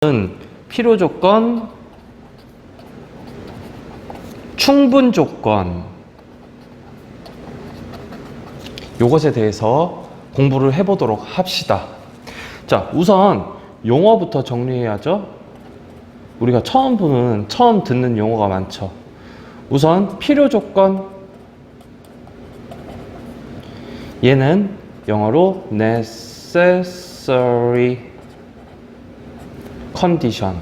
는 필요 조건, 충분 조건, 요것에 대해서 공부를 해보도록 합시다. 자, 우선 용어부터 정리해야죠. 우리가 처음 듣는 용어가 많죠. 우선 필요 조건, 얘는 영어로 necessary 컨디션,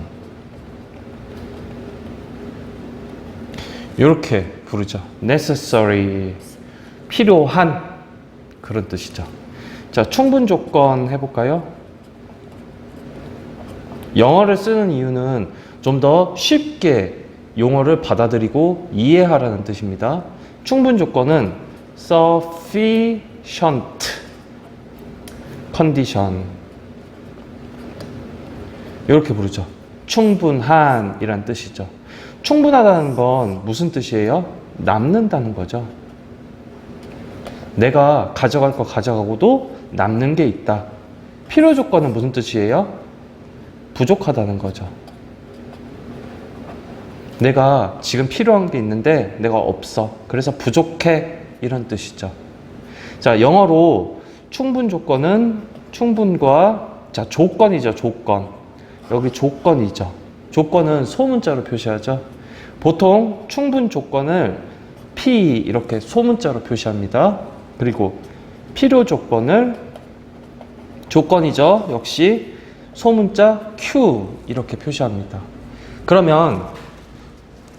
이렇게 부르죠. necessary, 필요한, 그런 뜻이죠. 자, 충분 조건 해볼까요? 영어를 쓰는 이유는 좀 더 쉽게 용어를 받아들이고 이해하라는 뜻입니다. 충분 조건은 sufficient condition, 이렇게 부르죠. 충분한 이란 뜻이죠. 충분하다는 건 무슨 뜻이에요? 남는다는 거죠. 내가 가져갈 거 가져가고도 남는 게 있다. 필요 조건은 무슨 뜻이에요? 부족하다는 거죠. 내가 지금 필요한 게 있는데 내가 없어. 그래서 부족해. 이런 뜻이죠. 자, 영어로 충분 조건은 충분과, 자, 조건이죠. 조건. 여기 조건이죠. 조건은 소문자로 표시하죠. 보통 충분 조건을 P 이렇게 소문자로 표시합니다. 그리고 필요 조건을 조건이죠. 역시 소문자 Q 이렇게 표시합니다. 그러면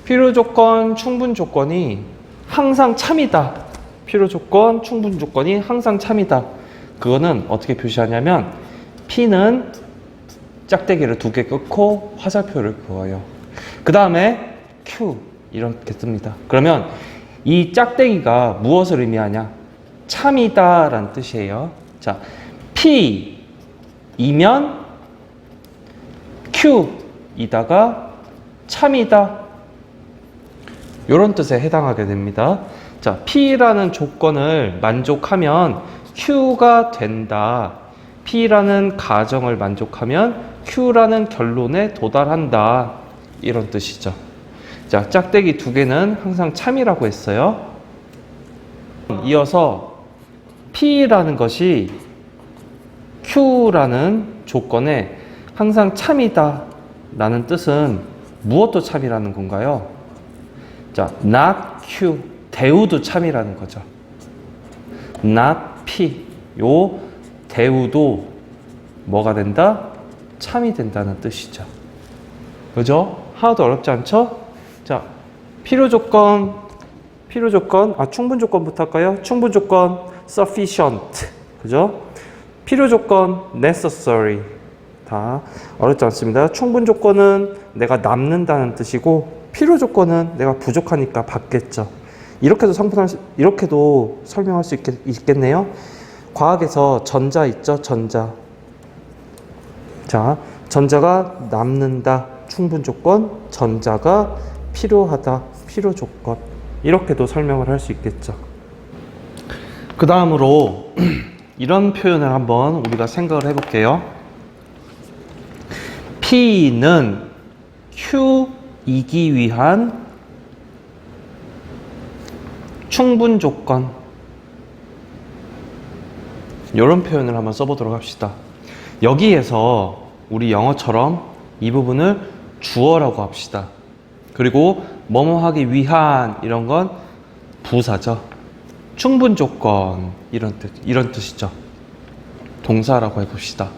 필요 조건, 충분 조건이 항상 참이다. 필요 조건, 충분 조건이 항상 참이다. 그거는 어떻게 표시하냐면 P는 짝대기를 2개 끊고 화살표를 그어요. 그 다음에 Q 이렇게 씁니다. 그러면 이 짝대기가 무엇을 의미하냐? 참이다 라는 뜻이에요. 자, P이면 Q이다가 참이다, 이런 뜻에 해당하게 됩니다. 자, P라는 조건을 만족하면 Q가 된다. P라는 가정을 만족하면 Q라는 결론에 도달한다. 이런 뜻이죠. 자, 짝대기 2개는 항상 참이라고 했어요. 이어서 P라는 것이 Q라는 조건에 항상 참이다 라는 뜻은 무엇도 참이라는 건가요? 자, not Q, 대우도 참이라는 거죠. not P, 요 대우도 뭐가 된다? 참이 된다는 뜻이죠. 그죠? 하나도 어렵지 않죠? 자, 필요 조건, 충분 조건부터 할까요? 충분 조건, sufficient. 그죠? 필요 조건, necessary. 다 어렵지 않습니다. 충분 조건은 내가 남는다는 뜻이고, 필요 조건은 내가 부족하니까 받겠죠. 이렇게도 설명할 수 있겠네요. 과학에서 전자 있죠? 전자. 자, 전자가 남는다. 충분 조건. 전자가 필요하다. 필요 조건. 이렇게도 설명을 할 수 있겠죠. 그 다음으로 이런 표현을 한번 우리가 생각을 해볼게요. P는 Q이기 위한 충분 조건, 이런 표현을 한번 써보도록 합시다. 여기에서 우리 영어처럼 이 부분을 주어라고 합시다. 그리고 뭐뭐 하기 위한 이런 건 부사죠. 충분 조건 이런 뜻이죠. 동사라고 해봅시다.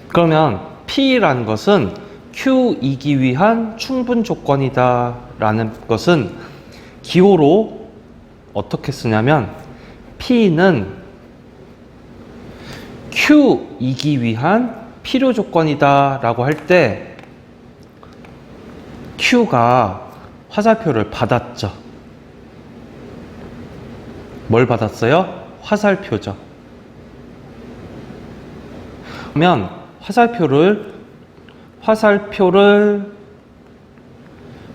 그러면 P라는 것은 Q이기 위한 충분 조건이다 라는 것은 기호로 어떻게 쓰냐면 P는 Q이기 위한 필요 조건이다 라고 할 때 Q가 화살표를 받았죠. 뭘 받았어요? 화살표죠. 그러면 화살표를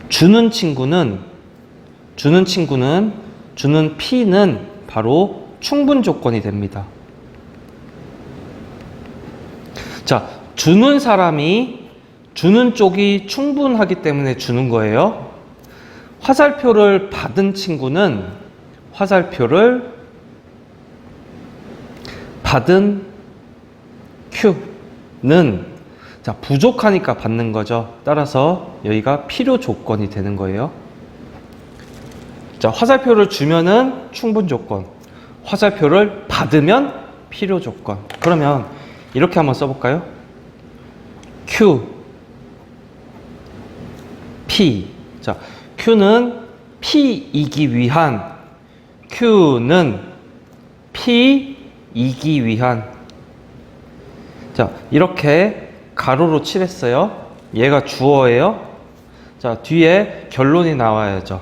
주는 친구는 주는 P는 바로 충분 조건이 됩니다. 자, 주는 사람이 주는 쪽이 충분하기 때문에 주는 거예요. 화살표를 받은 친구는 화살표를 받은 Q는 자, 부족하니까 받는 거죠. 따라서 여기가 필요 조건이 되는 거예요. 자, 화살표를 주면은 충분 조건, 화살표를 받으면 필요 조건. 그러면 이렇게 한번 써볼까요? Q, P. 자, Q는 P이기 위한, Q는 P이기 위한. 자, 이렇게 가로로 칠했어요. 얘가 주어예요. 자, 뒤에 결론이 나와야죠.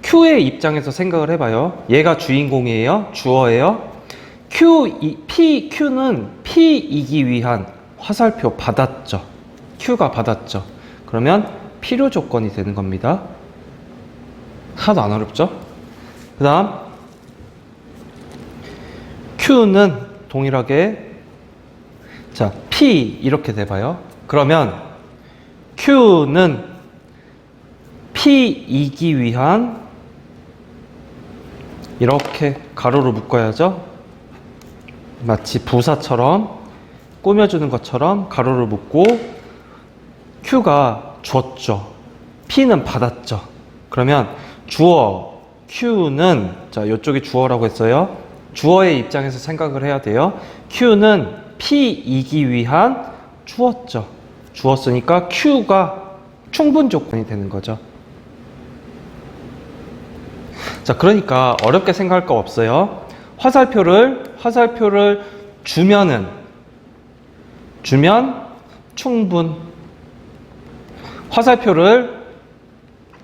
Q의 입장에서 생각을 해봐요. 얘가 주인공이에요. 주어예요. Q는 P이기 위한 화살표 받았죠. Q가 받았죠. 그러면 필요 조건이 되는 겁니다. 하나도 안 어렵죠? 그 다음 Q는 동일하게 자, P 이렇게 돼봐요. 그러면 Q는 P이기 위한 이렇게 가로로 묶어야죠. 마치 부사처럼 꾸며주는 것처럼 가로를 묶고 Q가 줬죠. P는 받았죠. 그러면 주어 Q는 자, 이쪽이 주어라고 했어요. 주어의 입장에서 생각을 해야 돼요. Q는 P이기 위한 주었죠. 주었으니까 Q가 충분 조건이 되는 거죠. 자, 그러니까 어렵게 생각할 거 없어요. 화살표를 주면 충분. 화살표를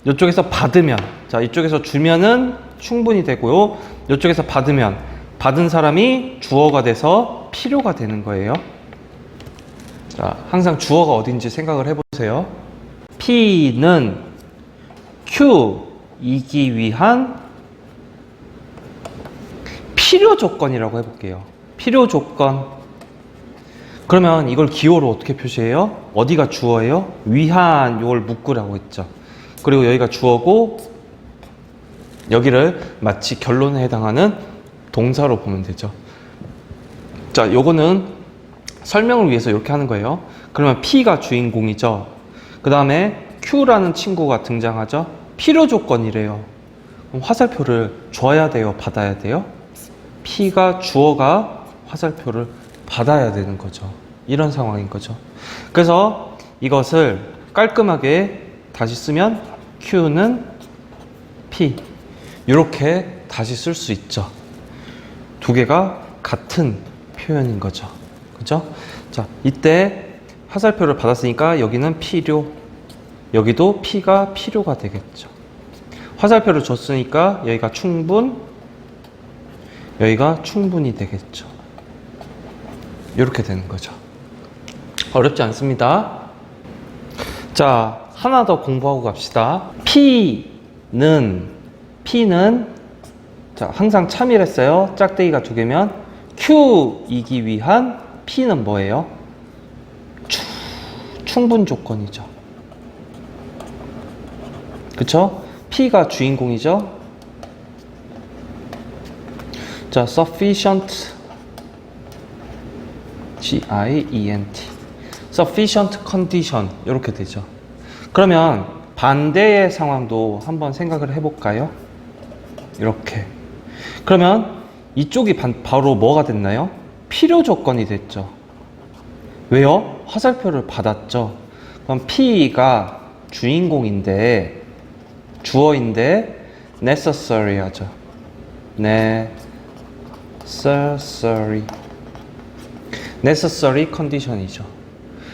이쪽에서 받으면 자, 이쪽에서 주면은 충분이 되고요. 이쪽에서 받으면 받은 사람이 주어가 돼서 필요가 되는 거예요. 자, 항상 주어가 어딘지 생각을 해보세요. P는 Q이기 위한 필요 조건이라고 해볼게요. 필요 조건. 그러면 이걸 기호로 어떻게 표시해요? 어디가 주어예요? 위한 요걸 묶으라고 했죠. 그리고 여기가 주어고 여기를 마치 결론에 해당하는 동사로 보면 되죠. 자, 요거는 설명을 위해서 이렇게 하는 거예요. 그러면 P가 주인공이죠. 그 다음에 Q라는 친구가 등장하죠. 필요 조건이래요. 그럼 화살표를 줘야 돼요? 받아야 돼요? P가 주어가 화살표를 받아야 되는 거죠. 이런 상황인 거죠. 그래서 이것을 깔끔하게 다시 쓰면 Q는 P 이렇게 다시 쓸 수 있죠. 두 개가 같은 표현인 거죠. 그죠? 자, 이때 화살표를 받았으니까 여기는 필요, 여기도 P가 필요가 되겠죠. 화살표를 줬으니까 여기가 충분, 여기가 충분히 되겠죠. 이렇게 되는 거죠. 어렵지 않습니다. 자, 하나 더 공부하고 갑시다. P는 자, 항상 참일했어요. 짝대기가 두 개면 Q이기 위한 P는 뭐예요? 충분 조건이죠. 그쵸? P가 주인공이죠. 자, sufficient G-I-E-N-T sufficient condition 이렇게 되죠. 그러면 반대의 상황도 한번 생각을 해볼까요? 이렇게. 그러면 이쪽이 바로 뭐가 됐나요? 필요 조건이 됐죠. 왜요? 화살표를 받았죠. 그럼 P가 주인공인데 주어인데 necessary 하죠. necessary condition이죠.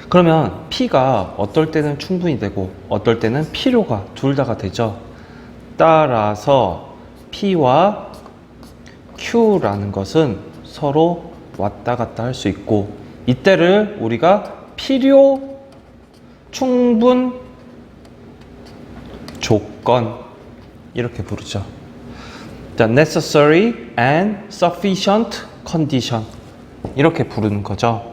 그러면 P가 어떨 때는 충분히 되고 어떨 때는 필요가 둘 다가 되죠. 따라서 P와 Q라는 것은 서로 왔다 갔다 할 수 있고 이때를 우리가 필요 충분 조건 이렇게 부르죠. 자, necessary and sufficient condition 이렇게 부르는 거죠.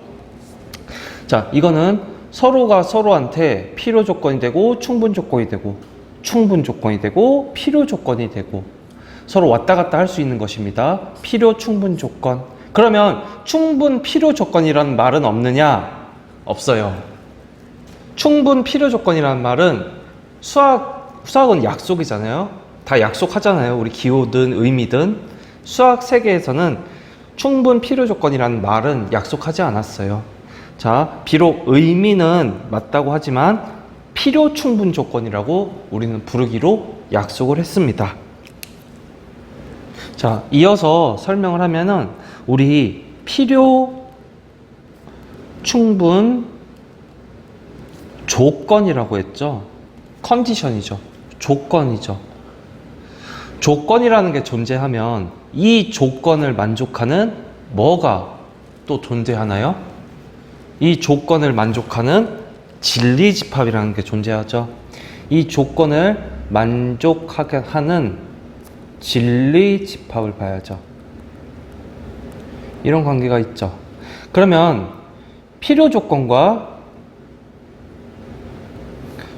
자, 이거는 서로가 서로한테 필요 조건이 되고 충분 조건이 되고 충분 조건이 되고 필요 조건이 되고 서로 왔다 갔다 할 수 있는 것입니다. 필요 충분 조건. 그러면 충분 필요 조건이라는 말은 없느냐? 없어요. 충분 필요 조건이라는 말은 수학은 약속이잖아요. 다 약속하잖아요. 우리 기호든 의미든. 수학 세계에서는 충분 필요 조건이라는 말은 약속하지 않았어요. 자, 비록 의미는 맞다고 하지만 필요 충분 조건이라고 우리는 부르기로 약속을 했습니다. 자, 이어서 설명을 하면은 우리 필요 충분 조건이라고 했죠. 컨디션이죠. 조건이죠. 조건이라는 게 존재하면 이 조건을 만족하는 뭐가 또 존재하나요? 이 조건을 만족하는 진리집합이라는 게 존재하죠. 이 조건을 만족하게 하는 진리집합을 봐야죠. 이런 관계가 있죠. 그러면 필요 조건과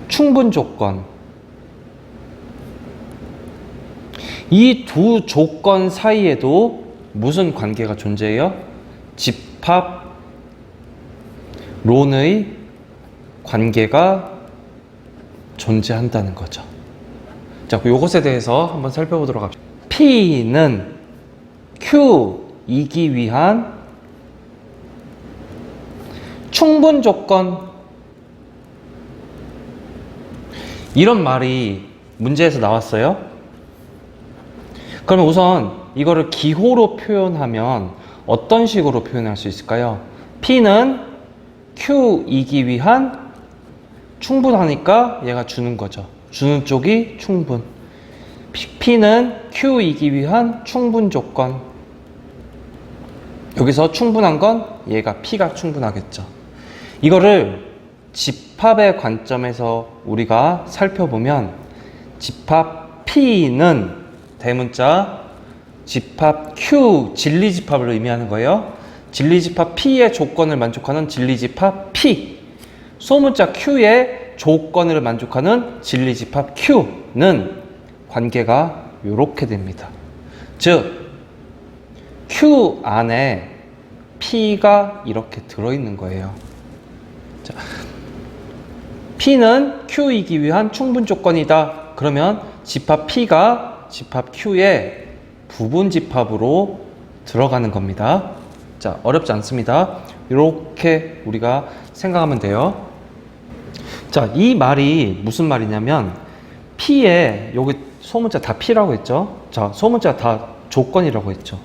충분 조건, 이 두 조건 사이에도 무슨 관계가 존재해요? 집합론의 관계가 존재한다는 거죠. 자, 요것에 대해서 한번 살펴보도록 합시다. P는 Q이기 위한 충분 조건. 이런 말이 문제에서 나왔어요. 그러면 우선 이거를 기호로 표현하면 어떤 식으로 표현할 수 있을까요? P는 Q이기 위한 충분하니까 얘가 주는 거죠. 주는 쪽이 충분. P는 Q이기 위한 충분 조건. 여기서 충분한 건 얘가 P가 충분하겠죠. 이거를 집합의 관점에서 우리가 살펴보면 집합 P는 대문자 집합 Q, 진리집합을 의미하는 거예요. 진리집합 P의 조건을 만족하는 진리집합 P, 소문자 Q의 조건을 만족하는 진리집합 Q는 관계가 이렇게 됩니다. 즉 Q 안에 P가 이렇게 들어있는 거예요. 자, P는 Q이기 위한 충분 조건이다. 그러면 집합 P가 집합 Q의 부분 집합으로 들어가는 겁니다. 자, 어렵지 않습니다. 이렇게 우리가 생각하면 돼요. 자, 이 말이 무슨 말이냐면 P에 여기 소문자 다 P라고 했죠. 자, 소문자 다 조건이라고 했죠.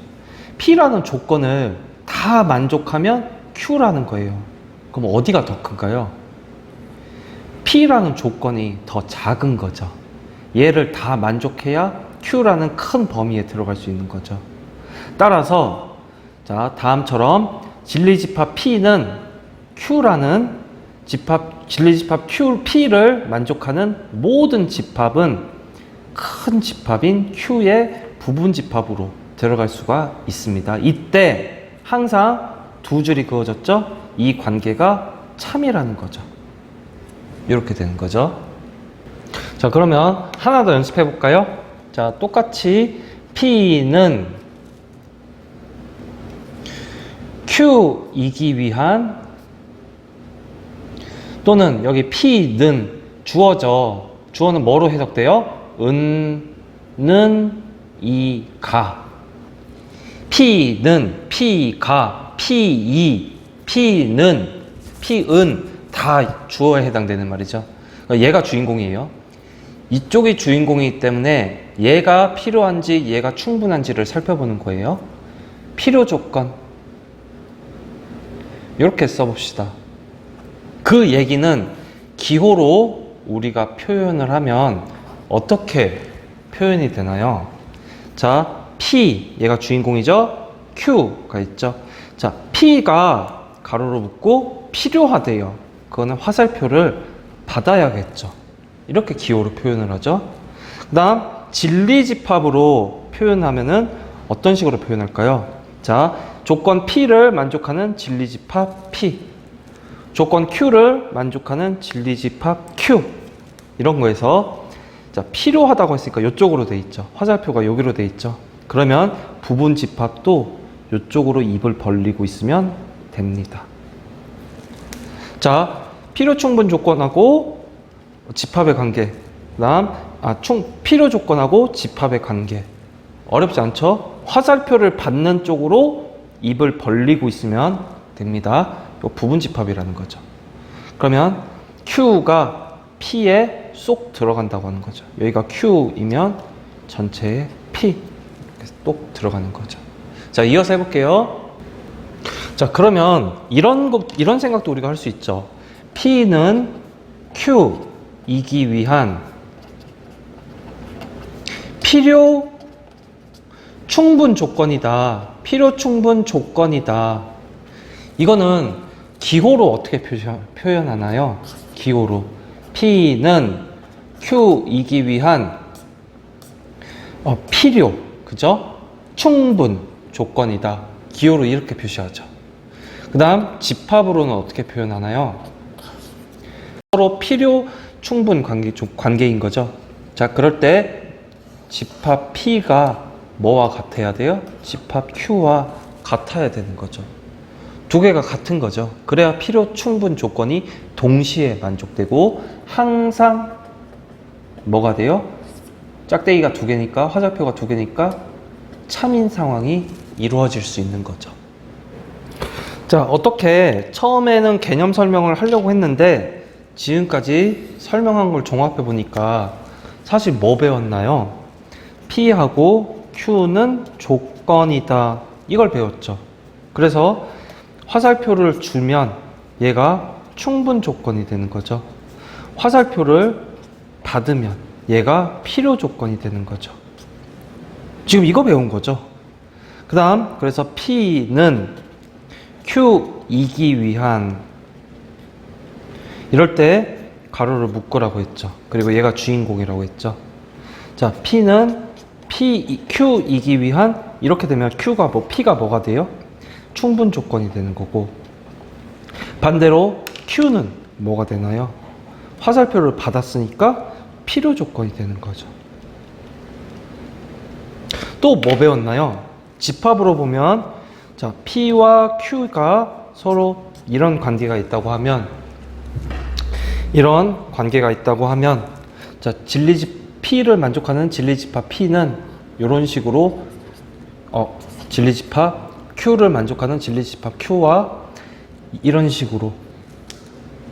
P라는 조건을 다 만족하면 Q라는 거예요. 그럼 어디가 더 큰가요? P라는 조건이 더 작은 거죠. 얘를 다 만족해야 Q라는 큰 범위에 들어갈 수 있는 거죠. 따라서 자, 다음처럼 진리집합 P는 Q라는 진리집합 P를 만족하는 모든 집합은 큰 집합인 Q의 부분 집합으로 들어갈 수가 있습니다. 이때 항상 두 줄이 그어졌죠? 이 관계가 참이라는 거죠. 이렇게 되는 거죠. 자, 그러면 하나 더 연습해 볼까요? 자, 똑같이 P는 Q이기 위한, 또는 여기 P는 주어죠. 주어는 뭐로 해석돼요? 는, 이, 가. P는, P가, P는, 다 주어에 해당되는 말이죠. 얘가 주인공이에요. 이쪽이 주인공이기 때문에 얘가 필요한지 얘가 충분한지를 살펴보는 거예요. 필요 조건. 이렇게 써봅시다. 그 얘기는 기호로 우리가 표현을 하면 어떻게 표현이 되나요? 자, P, 얘가 주인공이죠? Q가 있죠? 자, P가 가로로 묶고 필요하대요. 그거는 화살표를 받아야겠죠. 이렇게 기호로 표현을 하죠. 그 다음 진리집합으로 표현하면은 어떤 식으로 표현할까요? 자, 조건 P를 만족하는 진리집합 P. 조건 Q를 만족하는 진리집합 Q. 이런 거에서 자, 필요하다고 했으니까 이쪽으로 돼 있죠. 화살표가 여기로 돼 있죠. 그러면 부분 집합도 이쪽으로 입을 벌리고 있으면 됩니다. 자, 필요 충분 조건하고 집합의 관계. 그다음 필요 조건하고 집합의 관계. 어렵지 않죠? 화살표를 받는 쪽으로 입을 벌리고 있으면 됩니다. 이거 부분 집합이라는 거죠. 그러면 Q가 P에 쏙 들어간다고 하는 거죠. 여기가 Q이면 전체에 P 이렇게 쏙 들어가는 거죠. 자, 이어서 해볼게요. 자, 그러면 이런 생각도 우리가 할 수 있죠. P는 Q이기 위한 필요 충분 조건이다. 필요 충분 조건이다. 이거는 기호로 어떻게 표현하나요? 기호로. P는 Q이기 위한 필요, 그죠? 충분 조건이다. 기호로 이렇게 표시하죠. 그 다음 집합으로는 어떻게 표현하나요? 서로 필요 충분 관계인 거죠. 자, 그럴 때 집합 P가 뭐와 같아야 돼요? 집합 Q와 같아야 되는 거죠. 두 개가 같은 거죠. 그래야 필요 충분 조건이 동시에 만족되고 항상 뭐가 돼요? 짝대기가 두 개니까, 화살표가 두 개니까 참인 상황이 이루어질 수 있는 거죠. 자, 어떻게 처음에는 개념 설명을 하려고 했는데 지금까지 설명한 걸 종합해 보니까 사실 뭐 배웠나요? P하고 Q는 조건이다. 이걸 배웠죠. 그래서 화살표를 주면 얘가 충분 조건이 되는 거죠. 화살표를 받으면 얘가 필요 조건이 되는 거죠. 지금 이거 배운 거죠. 그 다음, 그래서 P는 Q이기 위한, 이럴 때 가로를 묶으라고 했죠. 그리고 얘가 주인공이라고 했죠. 자, P는 Q이기 위한, 이렇게 되면 P가 뭐가 돼요? 충분 조건이 되는 거고, 반대로 Q는 뭐가 되나요? 화살표를 받았으니까 필요 조건이 되는 거죠. 또 뭐 배웠나요? 집합으로 보면, 자, P와 Q가 서로 이런 관계가 있다고 하면, 자, P를 만족하는 진리집합 P는 이런 식으로 진리집합 Q를 만족하는 진리집합 Q와 이런 식으로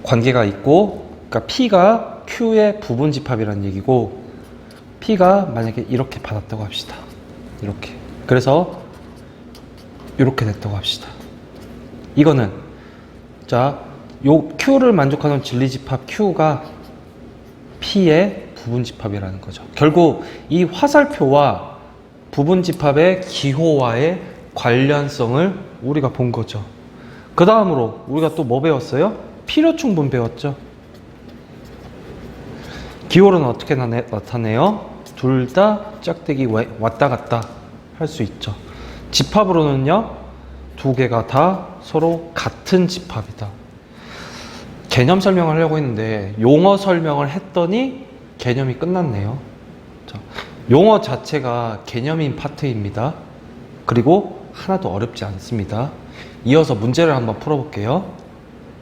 관계가 있고, 그러니까 P가 Q의 부분 집합이라는 얘기고, P가 만약에 이렇게 받았다고 합시다. 이렇게. 그래서 이렇게 됐다고 합시다. 이거는 자, 요 Q를 만족하는 진리집합 Q가 P의 부분집합이라는 거죠. 결국 이 화살표와 부분집합의 기호와의 관련성을 우리가 본 거죠. 그 다음으로 우리가 또 뭐 배웠어요? 필요충분 배웠죠. 기호로는 어떻게 나타내요? 둘 다 짝대기 왔다 갔다 할 수 있죠. 집합으로는요, 두 개가 다 서로 같은 집합이다. 개념 설명을 하려고 했는데 용어 설명을 했더니 개념이 끝났네요. 자, 용어 자체가 개념인 파트입니다. 그리고 하나도 어렵지 않습니다. 이어서 문제를 한번 풀어볼게요.